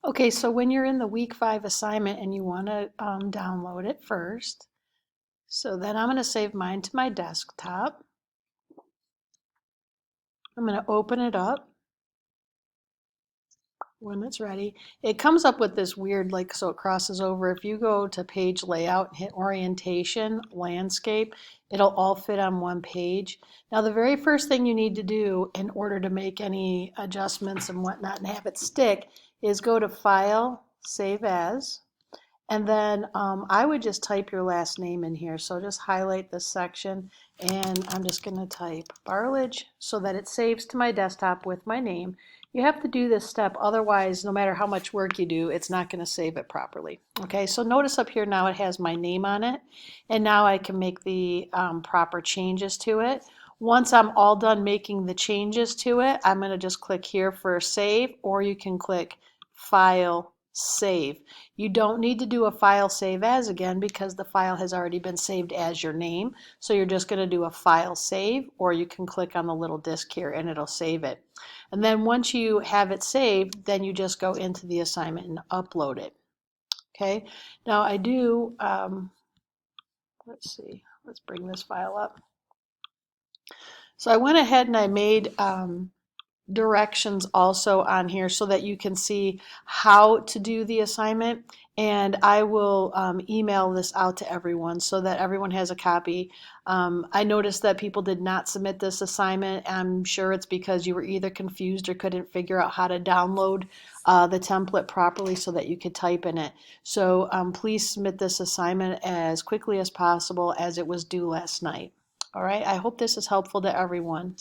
Okay, so when you're in the week 5 assignment and you want to download it first, so then I'm going to save mine to my desktop. I'm going to open it up when it's ready. It comes up with this weird, like, so it crosses over. If you go to page layout and hit orientation, landscape, it'll all fit on one page. Now, the very first thing you need to do in order to make any adjustments and whatnot and have it stick is go to File, Save As. And then I would just type your last name in here. So just highlight this section and I'm just going to type Barlage so that it saves to my desktop with my name. You have to do this step, otherwise, no matter how much work you do, it's not going to save it properly. Okay, so notice up here now it has my name on it, and now I can make the proper changes to it. Once I'm all done making the changes to it, I'm going to just click here for save, or you can click File, Save. You don't need to do a file save as again because the file has already been saved as your name. So you're just going to do a file save, or you can click on the little disk here and it'll save it. And then once you have it saved, then you just go into the assignment and upload it. Okay, now I do, let's see, let's bring this file up. So I went ahead and I made directions also on here so that you can see how to do the assignment, and I will email this out to everyone so that everyone has a copy. I noticed that people did not submit this assignment. I'm sure it's because you were either confused or couldn't figure out how to download the template properly so that you could type in it. So please submit this assignment as quickly as possible as it was due last night. All right, I hope this is helpful to everyone.